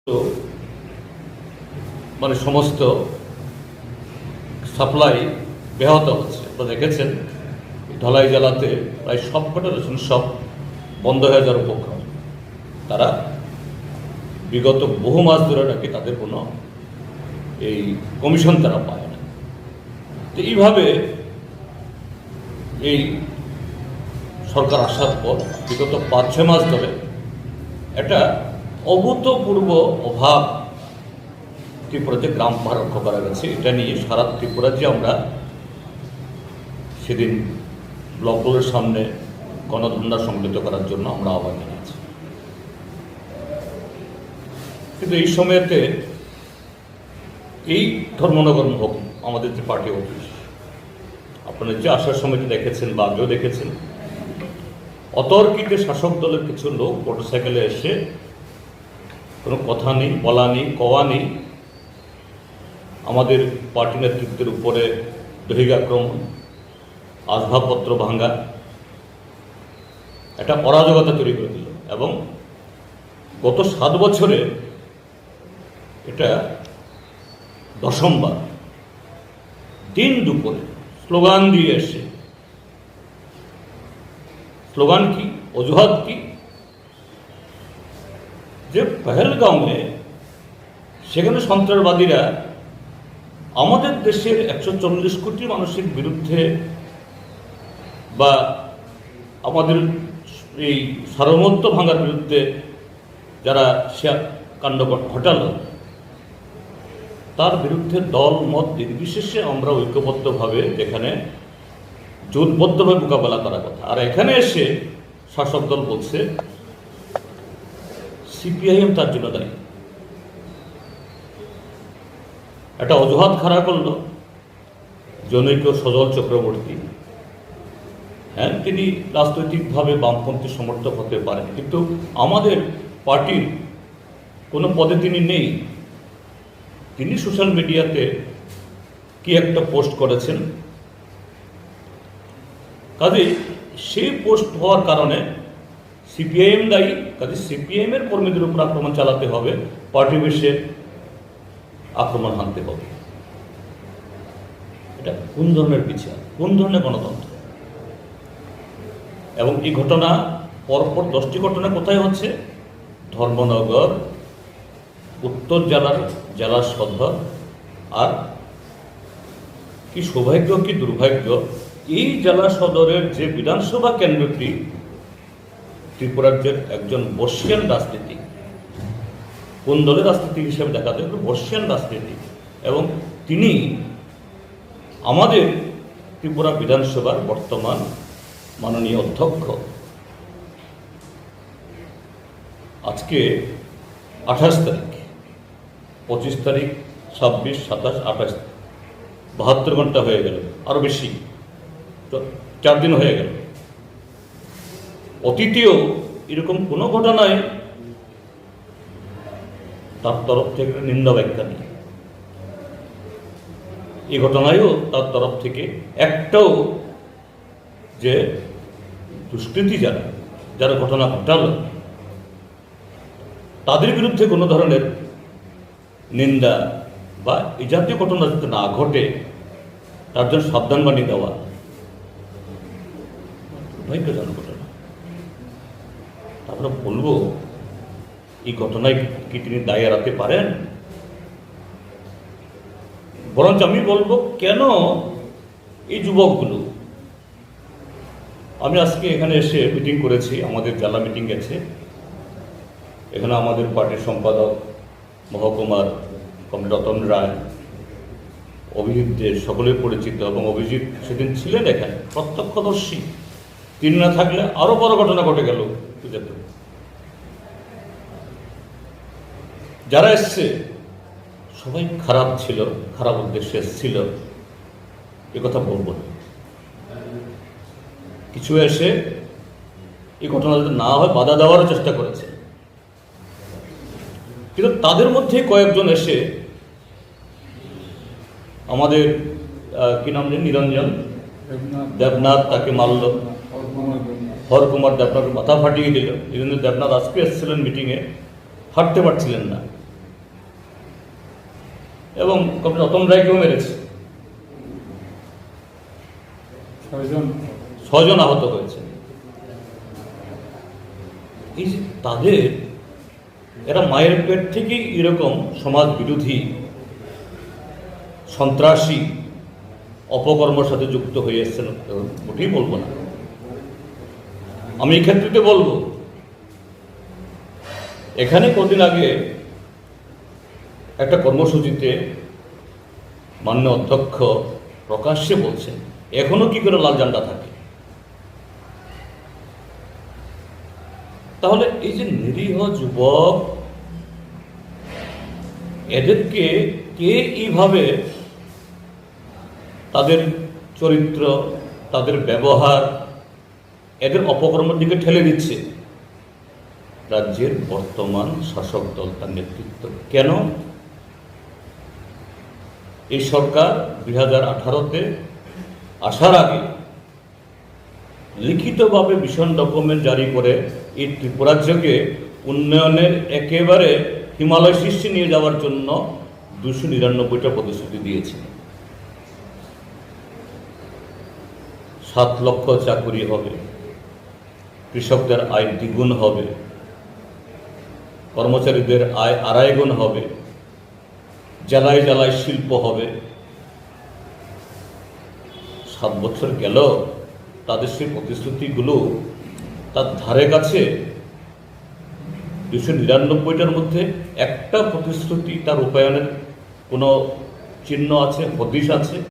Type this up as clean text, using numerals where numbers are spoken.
তো মানে সমস্ত সাপ্লাই ব্যাহত হচ্ছে। আপনারা দেখেছেন ধলাই জেলাতে প্রায় সবকটা রেশন শপ বন্ধ হয়ে যাওয়ার উপক্রম। তারা বিগত বহু মাস ধরে নাকি তাদের কোনো এই কমিশন তারা পায় না। তো এইভাবে এই সরকার আসার পর বিগত 5-6 মাস ধরে একটা অভূতপূর্ব অভাব ত্রিপুরাতে গ্রাম পাহাড় রক্ষা করা গেছে। এটা নিয়ে সারা ত্রিপুরাতে আমরা সেদিন ব্লকগুলোর সামনে গণধর্ণা সংগঠিত করার জন্য আমরা আহ্বান জানিয়েছি। কিন্তু এই সময়েতে এই ধর্মনগর হোক আমাদের যে পার্টি অফিস, আপনারা যে আসার সময়টা দেখেছেন বা আগেও দেখেছেন, অতর্কিতে শাসক দলের কিছু লোক মোটরসাইকেলে এসে কোনো কথা নেই, বলা নেই, কওয়া নেই, আমাদের পার্টি নেতৃত্বের উপরে দৈহিক আক্রমণ, আসবাবপত্র ভাঙ্গা, একটা অরাজকতা তৈরি করে দিল। এবং গত 7 বছরে এটা 10বার দিন দুপুরে স্লোগান দিয়ে এসে, স্লোগান কি, অজুহাত কি, যে পহেলগাঁওয়ে সেখানে সন্ত্রাসবাদীরা আমাদের দেশের 140 কোটি মানুষের বিরুদ্ধে বা আমাদের এই সার্বভৌমত্ব ভাঙার বিরুদ্ধে যারা সে কাণ্ড ঘটালো, তার বিরুদ্ধে দল মত নির্বিশেষে আমরা ঐক্যবদ্ধভাবে যেখানে জোটবদ্ধভাবে মোকাবেলা করার কথা। আর এখানে এসে শাসক দল বলছে সিপিআইএম তার জন্য দায়ী। একটা অজুহাত খাড়া করলো জনৈক সজল চক্রবর্তী। হ্যাঁ, তিনি রাজনৈতিকভাবে বামপন্থী সমর্থক হতে পারেন, কিন্তু আমাদের পার্টির কোনো পদে তিনি নেই। তিনি সোশ্যাল মিডিয়াতে কি একটা পোস্ট করেছেন, কাজে সেই পোস্ট হওয়ার কারণে সিপিআইএম দায়ী। কাজে সিপিআইএমের কর্মীদের উপর আক্রমণ চালাতে হবে, পার্টি বেশে আক্রমণ হানতে হবে। এটা কোন ধরনের বিচার, কোন ধরনের গণতন্ত্র? এবং এই ঘটনা পরপর 10টি ঘটনা কোথায় হচ্ছে? ধর্মনগর, উত্তর জেলার সদর। আর কি সৌভাগ্য কি দুর্ভাগ্য, এই জেলা সদরের যে বিধানসভা কেন্দ্রটি ত্রিপুরার যে একজন বর্ষিয়ান রাজনীতিক, কোন দলের রাজনীতিক হিসেবে দেখা যায়, বর্ষিয়ান রাজনীতিক, এবং তিনি আমাদের ত্রিপুরা বিধানসভার বর্তমান মাননীয় অধ্যক্ষ। আজকে 28 তারিখ, 25 তারিখ, 26, 27, 28, 72 ঘন্টা হয়ে গেল, আরো বেশি, তো 4 দিন হয়ে গেল। অতীতেও এরকম কোনো ঘটনায় তার তরফ থেকে নিন্দা ব্যাখ্যা নেই। এই ঘটনায়ও তার তরফ থেকে একটাও যে দুষ্কৃতী যারা ঘটনা ঘটালো তাদের বিরুদ্ধে কোনো ধরনের নিন্দা বা এই জাতীয় ঘটনা যাতে না ঘটে তার জন্য সাবধানবাণী দেওয়া দুর্ভাগ্যজনক ঘটনা। আমরা বলবো, এই ঘটনায় কি তিনি দায় এড়াতে পারেন? বরঞ্চ আমি বলবো, কেন এই যুবকগুলো, আমি আজকে এখানে এসে মিটিং করেছি, আমাদের জেলা মিটিং গেছে, এখানে আমাদের পার্টির সম্পাদক মহকুমার কমরেড রতন রায়, অভিজিৎ দে সকলে পরিচিত, এবং অভিজিৎ সেদিন ছিলেন এখানে প্রত্যক্ষদর্শী। তিনি না থাকলে আরো বড় ঘটনা ঘটে গেল। যারা এসছে সবাই খারাপ ছিল, খারাপ উদ্দেশ্যে এসেছিল, এ কথা বলবো না। কিছু এসে এই ঘটনা যাতে না হয় বাধা দেওয়ারও চেষ্টা করেছে, কিন্তু তাদের মধ্যে কয়েকজন এসে আমাদের কি নাম নেই, নিরঞ্জন দেবনাথ, তাকে মারল, হরকুমার দেবনাথের মাথা ফাটিয়ে দিল। নিরঞ্জন দেবনাথ আজকে এসেছিলেন মিটিংয়ে, হাঁটতে পারছিলেন না, এবং কমরেড রতন রায়কেও মেরেছে, 6 জন আহত হয়েছে। এই যে তাদের, এরা মায়ের পেট থেকেই এরকম সমাজ বিরোধী, সন্ত্রাসী অপকর্মের সাথে যুক্ত হয়ে এসছেন, মোটেই বলবো না। আমি এই ক্ষেত্রে বলবো, এখানে কদিন আগে একটা কর্মসূচিতে মাননীয় অধ্যক্ষ প্রকাশ্যে বলছেন এখনো কি করে লাল ঝান্ডা থাকে। তাহলে এই যে নিরীহ যুবক, এদেরকে কে এইভাবে তাদের চরিত্র, তাদের ব্যবহার, এদের অপকর্মের দিকে ঠেলে দিচ্ছে? রাজ্যের বর্তমান শাসক দল, তার নেতৃত্ব। কেন? এই সরকার 2018-তে আসার আগে লিখিতভাবে ভিশন ডকুমেন্ট জারি করে এই ত্রিপুরাজ্যকে উন্নয়নের একেবারে হিমালয় শীর্ষে নিয়ে যাওয়ার জন্য 299টা প্রতিশ্রুতি দিয়েছে। 7 লক্ষ চাকুরি হবে, কৃষকদের আয় দ্বিগুণ হবে, কর্মচারীদের আয় 2.5 গুণ হবে, জেলায় জেলায় শিল্প হবে। 7 বছর গেল, তাদের সেই প্রতিশ্রুতিগুলো তার ধারে কাছে 299টার মধ্যে একটা প্রতিশ্রুতি, তার রূপায়ণের কোনো চিহ্ন আছে, হদিশ আছে?